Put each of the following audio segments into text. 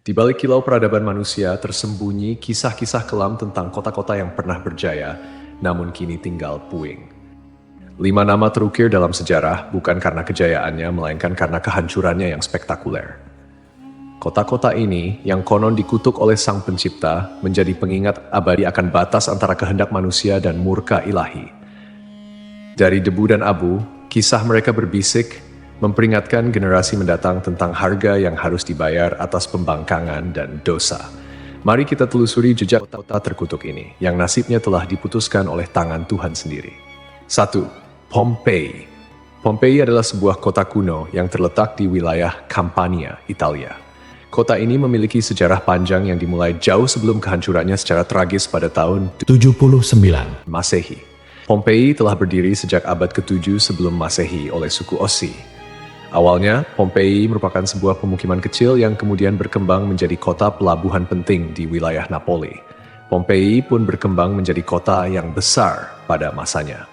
Di balik kilau peradaban manusia tersembunyi kisah-kisah kelam tentang kota-kota yang pernah berjaya, namun kini tinggal puing. 5 nama terukir dalam sejarah bukan karena kejayaannya, melainkan karena kehancurannya yang spektakuler. Kota-kota ini, yang konon dikutuk oleh Sang Pencipta, menjadi pengingat abadi akan batas antara kehendak manusia dan murka ilahi. Dari debu dan abu, kisah mereka berbisik, memperingatkan generasi mendatang tentang harga yang harus dibayar atas pembangkangan dan dosa. Mari kita telusuri jejak kota terkutuk ini, yang nasibnya telah diputuskan oleh tangan Tuhan sendiri. 1. Pompei. Pompei adalah sebuah kota kuno yang terletak di wilayah Campania, Italia. Kota ini memiliki sejarah panjang yang dimulai jauh sebelum kehancurannya secara tragis pada tahun 79 Masehi. Pompei telah berdiri sejak abad ke-7 sebelum Masehi oleh suku Ossi. Awalnya, Pompei merupakan sebuah pemukiman kecil yang kemudian berkembang menjadi kota pelabuhan penting di wilayah Napoli. Pompei pun berkembang menjadi kota yang besar pada masanya.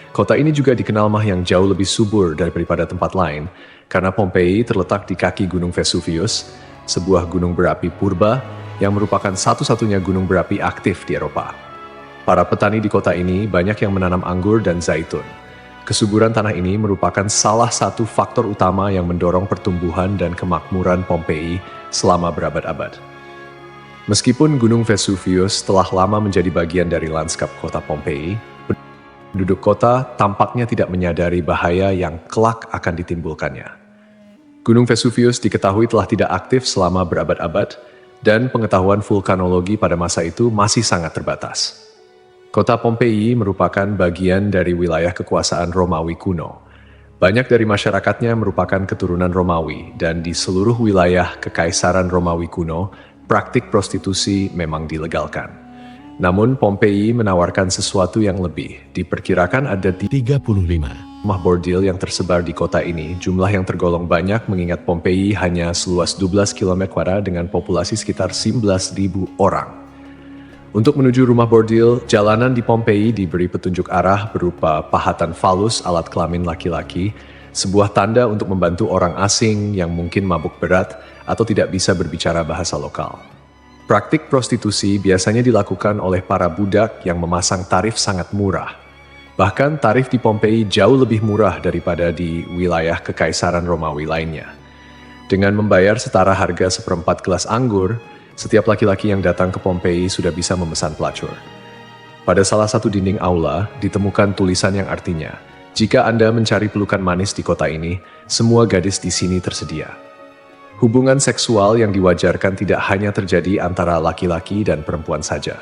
Kota ini juga dikenal yang jauh lebih subur daripada tempat lain, karena Pompei terletak di kaki Gunung Vesuvius, sebuah gunung berapi purba yang merupakan satu-satunya gunung berapi aktif di Eropa. Para petani di kota ini banyak yang menanam anggur dan zaitun. Kesuburan tanah ini merupakan salah satu faktor utama yang mendorong pertumbuhan dan kemakmuran Pompei selama berabad-abad. Meskipun Gunung Vesuvius telah lama menjadi bagian dari lanskap kota Pompei, penduduk kota tampaknya tidak menyadari bahaya yang kelak akan ditimbulkannya. Gunung Vesuvius diketahui telah tidak aktif selama berabad-abad, dan pengetahuan vulkanologi pada masa itu masih sangat terbatas. Kota Pompei merupakan bagian dari wilayah kekuasaan Romawi kuno. Banyak dari masyarakatnya merupakan keturunan Romawi, dan di seluruh wilayah Kekaisaran Romawi kuno, praktik prostitusi memang dilegalkan. Namun Pompei menawarkan sesuatu yang lebih. Diperkirakan ada 35 rumah bordil yang tersebar di kota ini, jumlah yang tergolong banyak mengingat Pompei hanya seluas 12 km² dengan populasi sekitar 11.000 orang. Untuk menuju rumah bordil, jalanan di Pompei diberi petunjuk arah berupa pahatan falus alat kelamin laki-laki, sebuah tanda untuk membantu orang asing yang mungkin mabuk berat atau tidak bisa berbicara bahasa lokal. Praktik prostitusi biasanya dilakukan oleh para budak yang memasang tarif sangat murah. Bahkan tarif di Pompei jauh lebih murah daripada di wilayah Kekaisaran Romawi lainnya. Dengan membayar setara harga seperempat gelas anggur, setiap laki-laki yang datang ke Pompei sudah bisa memesan pelacur. Pada salah satu dinding aula, ditemukan tulisan yang artinya, "Jika Anda mencari pelukan manis di kota ini, semua gadis di sini tersedia." Hubungan seksual yang diwajarkan tidak hanya terjadi antara laki-laki dan perempuan saja.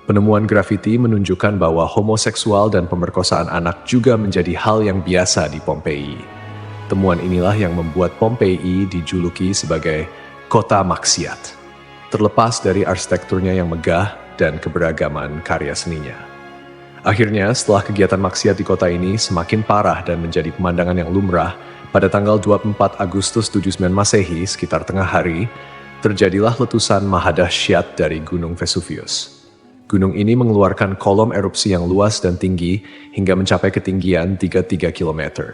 Penemuan grafiti menunjukkan bahwa homoseksual dan pemerkosaan anak juga menjadi hal yang biasa di Pompei. Temuan inilah yang membuat Pompei dijuluki sebagai kota maksiat, terlepas dari arsitekturnya yang megah dan keberagaman karya seninya. Akhirnya, setelah kegiatan maksiat di kota ini semakin parah dan menjadi pemandangan yang lumrah, pada tanggal 24 Agustus 79 Masehi, sekitar tengah hari, terjadilah letusan mahadahsyat dari Gunung Vesuvius. Gunung ini mengeluarkan kolom erupsi yang luas dan tinggi hingga mencapai ketinggian 33 km.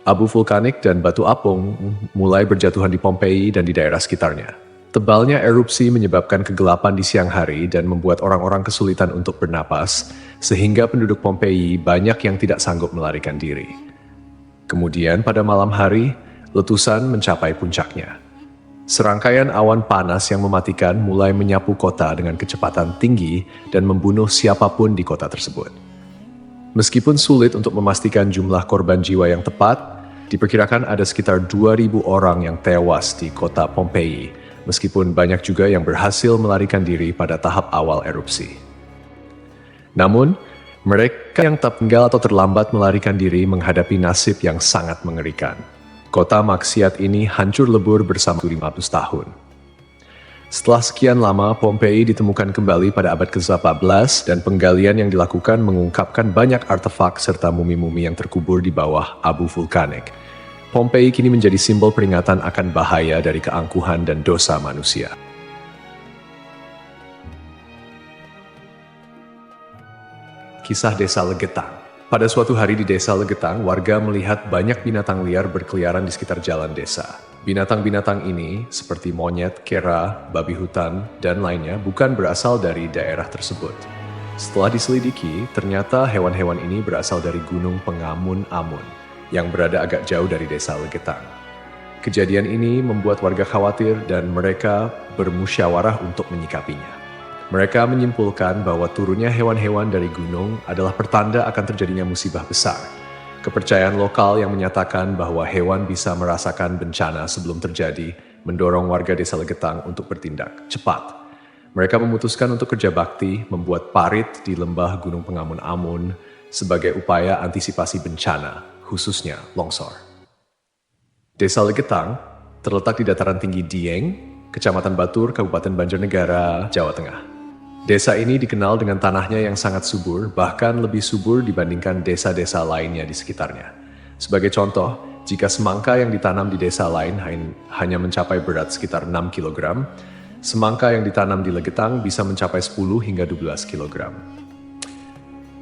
Abu vulkanik dan batu apung mulai berjatuhan di Pompei dan di daerah sekitarnya. Tebalnya erupsi menyebabkan kegelapan di siang hari dan membuat orang-orang kesulitan untuk bernapas, sehingga penduduk Pompei banyak yang tidak sanggup melarikan diri. Kemudian pada malam hari, letusan mencapai puncaknya. Serangkaian awan panas yang mematikan mulai menyapu kota dengan kecepatan tinggi dan membunuh siapapun di kota tersebut. Meskipun sulit untuk memastikan jumlah korban jiwa yang tepat, diperkirakan ada sekitar 2.000 orang yang tewas di kota Pompei, meskipun banyak juga yang berhasil melarikan diri pada tahap awal erupsi. Namun, mereka yang tak tinggal atau terlambat melarikan diri menghadapi nasib yang sangat mengerikan. Kota maksiat ini hancur lebur bersama 500 tahun. Setelah sekian lama, Pompei ditemukan kembali pada abad ke-18 dan penggalian yang dilakukan mengungkapkan banyak artefak serta mumi-mumi yang terkubur di bawah abu vulkanik. Pompei kini menjadi simbol peringatan akan bahaya dari keangkuhan dan dosa manusia. Kisah Desa Legetang. Pada suatu hari di desa Legetang, warga melihat banyak binatang liar berkeliaran di sekitar jalan desa. Binatang-binatang ini, seperti monyet, kera, babi hutan, dan lainnya, bukan berasal dari daerah tersebut. Setelah diselidiki, ternyata hewan-hewan ini berasal dari Gunung Pengamun-Amun, yang berada agak jauh dari desa Legetang. Kejadian ini membuat warga khawatir dan mereka bermusyawarah untuk menyikapinya. Mereka menyimpulkan bahwa turunnya hewan-hewan dari gunung adalah pertanda akan terjadinya musibah besar. Kepercayaan lokal yang menyatakan bahwa hewan bisa merasakan bencana sebelum terjadi mendorong warga desa Legetang untuk bertindak cepat. Mereka memutuskan untuk kerja bakti membuat parit di lembah Gunung Pengamun-Amun sebagai upaya antisipasi bencana, khususnya longsor. Desa Legetang terletak di dataran tinggi Dieng, Kecamatan Batur, Kabupaten Banjarnegara, Jawa Tengah. Desa ini dikenal dengan tanahnya yang sangat subur, bahkan lebih subur dibandingkan desa-desa lainnya di sekitarnya. Sebagai contoh, jika semangka yang ditanam di desa lain hanya mencapai berat sekitar 6 kg, semangka yang ditanam di Legetang bisa mencapai 10 hingga 12 kg.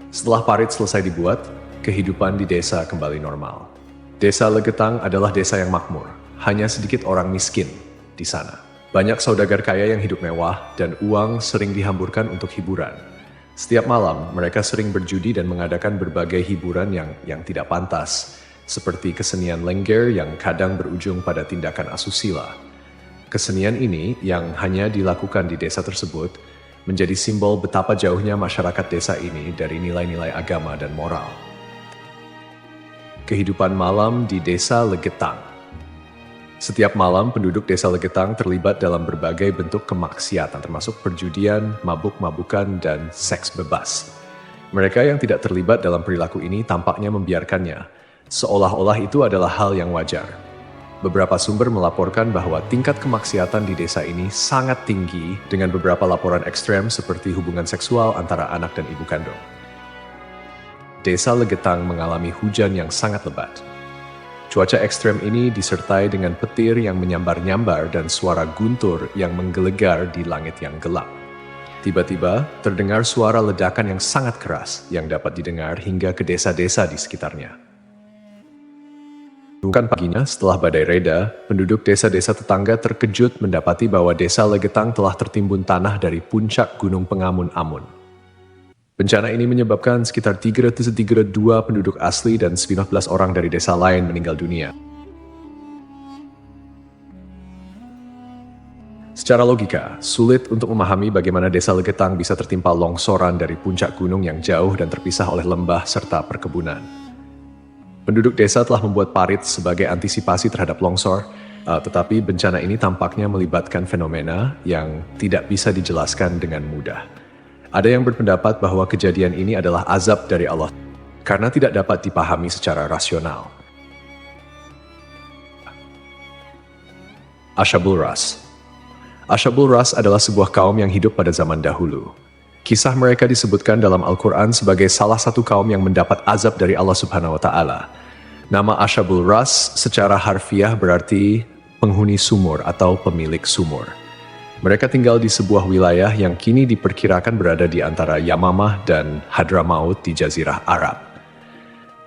Setelah parit selesai dibuat, kehidupan di desa kembali normal. Desa Legetang adalah desa yang makmur, hanya sedikit orang miskin di sana. Banyak saudagar kaya yang hidup mewah dan uang sering dihamburkan untuk hiburan. Setiap malam, mereka sering berjudi dan mengadakan berbagai hiburan yang tidak pantas, seperti kesenian lengger yang kadang berujung pada tindakan asusila. Kesenian ini yang hanya dilakukan di desa tersebut menjadi simbol betapa jauhnya masyarakat desa ini dari nilai-nilai agama dan moral. Kehidupan malam di desa Legetang. Setiap malam, penduduk desa Legetang terlibat dalam berbagai bentuk kemaksiatan, termasuk perjudian, mabuk-mabukan, dan seks bebas. Mereka yang tidak terlibat dalam perilaku ini tampaknya membiarkannya, seolah-olah itu adalah hal yang wajar. Beberapa sumber melaporkan bahwa tingkat kemaksiatan di desa ini sangat tinggi dengan beberapa laporan ekstrem seperti hubungan seksual antara anak dan ibu kandung. Desa Legetang mengalami hujan yang sangat lebat. Cuaca ekstrem ini disertai dengan petir yang menyambar-nyambar dan suara guntur yang menggelegar di langit yang gelap. Tiba-tiba, terdengar suara ledakan yang sangat keras yang dapat didengar hingga ke desa-desa di sekitarnya. Bukan paginya, setelah badai reda, penduduk desa-desa tetangga terkejut mendapati bahwa desa Legetang telah tertimbun tanah dari puncak Gunung Pengamun-Amun. Bencana ini menyebabkan sekitar 332 penduduk asli dan 19 orang dari desa lain meninggal dunia. Secara logika, sulit untuk memahami bagaimana desa Legetang bisa tertimpa longsoran dari puncak gunung yang jauh dan terpisah oleh lembah serta perkebunan. Penduduk desa telah membuat parit sebagai antisipasi terhadap longsor, tetapi bencana ini tampaknya melibatkan fenomena yang tidak bisa dijelaskan dengan mudah. Ada yang berpendapat bahwa kejadian ini adalah azab dari Allah karena tidak dapat dipahami secara rasional. Ashabul Ras. Ashabul Ras adalah sebuah kaum yang hidup pada zaman dahulu. Kisah mereka disebutkan dalam Al-Quran sebagai salah satu kaum yang mendapat azab dari Allah Subhanahu wa Ta'ala. Nama Ashabul Ras secara harfiah berarti penghuni sumur atau pemilik sumur. Mereka tinggal di sebuah wilayah yang kini diperkirakan berada di antara Yamamah dan Hadramaut di Jazirah Arab.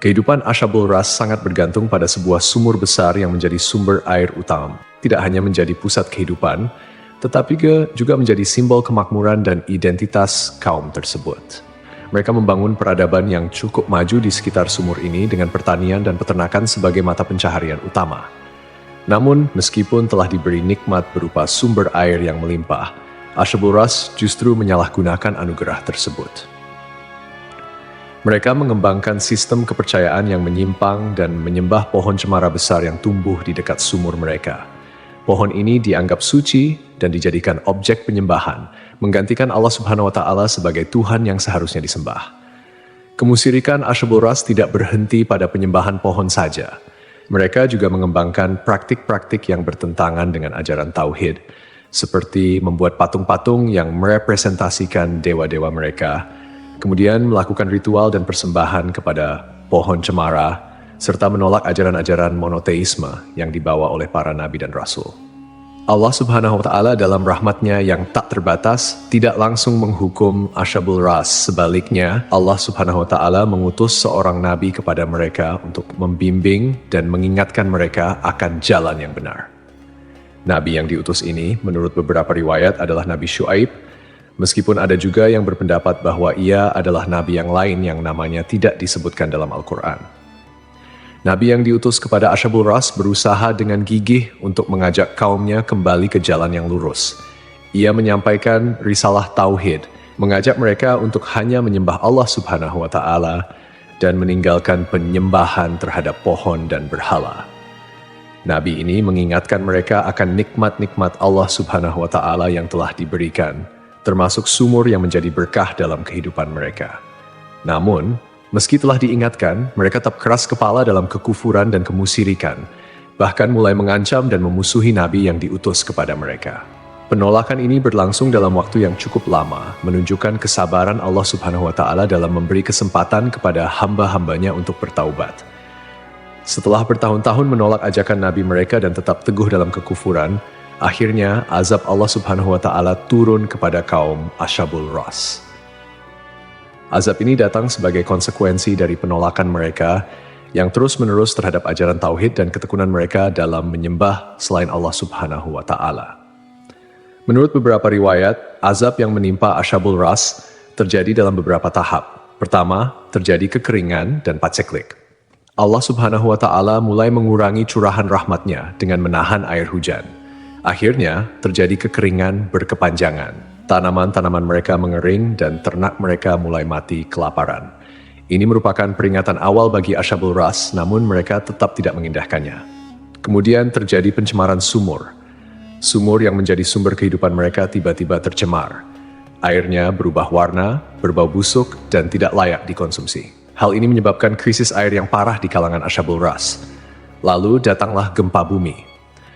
Kehidupan Ashabul Ras sangat bergantung pada sebuah sumur besar yang menjadi sumber air utama. Tidak hanya menjadi pusat kehidupan, tetapi juga menjadi simbol kemakmuran dan identitas kaum tersebut. Mereka membangun peradaban yang cukup maju di sekitar sumur ini dengan pertanian dan peternakan sebagai mata pencaharian utama. Namun, meskipun telah diberi nikmat berupa sumber air yang melimpah, Ashabul Ras justru menyalahgunakan anugerah tersebut. Mereka mengembangkan sistem kepercayaan yang menyimpang dan menyembah pohon cemara besar yang tumbuh di dekat sumur mereka. Pohon ini dianggap suci dan dijadikan objek penyembahan, menggantikan Allah Subhanahu wa Ta'ala sebagai Tuhan yang seharusnya disembah. Kemusyrikan Ashabul Ras tidak berhenti pada penyembahan pohon saja. Mereka juga mengembangkan praktik-praktik yang bertentangan dengan ajaran Tauhid, seperti membuat patung-patung yang merepresentasikan dewa-dewa mereka, kemudian melakukan ritual dan persembahan kepada pohon cemara, serta menolak ajaran-ajaran monoteisme yang dibawa oleh para nabi dan rasul. Allah Subhanahu wa Ta'ala dalam rahmatnya yang tak terbatas tidak langsung menghukum Ashabul Ras. Sebaliknya, Allah Subhanahu wa Ta'ala mengutus seorang nabi kepada mereka untuk membimbing dan mengingatkan mereka akan jalan yang benar. Nabi yang diutus ini, menurut beberapa riwayat, adalah Nabi Syuaib, meskipun ada juga yang berpendapat bahwa ia adalah nabi yang lain yang namanya tidak disebutkan dalam Al-Quran. Nabi yang diutus kepada Ashabul Ras berusaha dengan gigih untuk mengajak kaumnya kembali ke jalan yang lurus. Ia menyampaikan risalah tauhid, mengajak mereka untuk hanya menyembah Allah Subhanahu wa Ta'ala dan meninggalkan penyembahan terhadap pohon dan berhala. Nabi ini mengingatkan mereka akan nikmat-nikmat Allah Subhanahu wa Ta'ala yang telah diberikan, termasuk sumur yang menjadi berkah dalam kehidupan mereka. Namun, meski telah diingatkan, mereka tetap keras kepala dalam kekufuran dan kemusyrikan, bahkan mulai mengancam dan memusuhi Nabi yang diutus kepada mereka. Penolakan ini berlangsung dalam waktu yang cukup lama, menunjukkan kesabaran Allah Subhanahu wa Ta'ala dalam memberi kesempatan kepada hamba-hambanya untuk bertaubat. Setelah bertahun-tahun menolak ajakan Nabi mereka dan tetap teguh dalam kekufuran, akhirnya azab Allah Subhanahu wa Ta'ala turun kepada kaum Ashabul Ras. Azab ini datang sebagai konsekuensi dari penolakan mereka yang terus-menerus terhadap ajaran tauhid dan ketekunan mereka dalam menyembah selain Allah Subhanahu wa Ta'ala. Menurut beberapa riwayat, azab yang menimpa Ashabul Ras terjadi dalam beberapa tahap. Pertama, terjadi kekeringan dan paceklik. Allah Subhanahu wa Ta'ala mulai mengurangi curahan rahmatnya dengan menahan air hujan. Akhirnya, terjadi kekeringan berkepanjangan. Tanaman-tanaman mereka mengering dan ternak mereka mulai mati kelaparan. Ini merupakan peringatan awal bagi Ashabul Ras, namun mereka tetap tidak mengindahkannya. Kemudian terjadi pencemaran sumur. Sumur yang menjadi sumber kehidupan mereka tiba-tiba tercemar. Airnya berubah warna, berbau busuk, dan tidak layak dikonsumsi. Hal ini menyebabkan krisis air yang parah di kalangan Ashabul Ras. Lalu datanglah gempa bumi.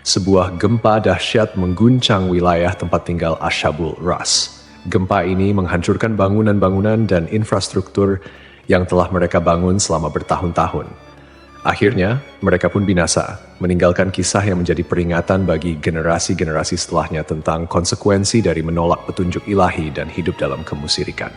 Sebuah gempa dahsyat mengguncang wilayah tempat tinggal Ashabul Ras. Gempa ini menghancurkan bangunan-bangunan dan infrastruktur yang telah mereka bangun selama bertahun-tahun. Akhirnya, mereka pun binasa, meninggalkan kisah yang menjadi peringatan bagi generasi-generasi setelahnya tentang konsekuensi dari menolak petunjuk ilahi dan hidup dalam kemusyrikan.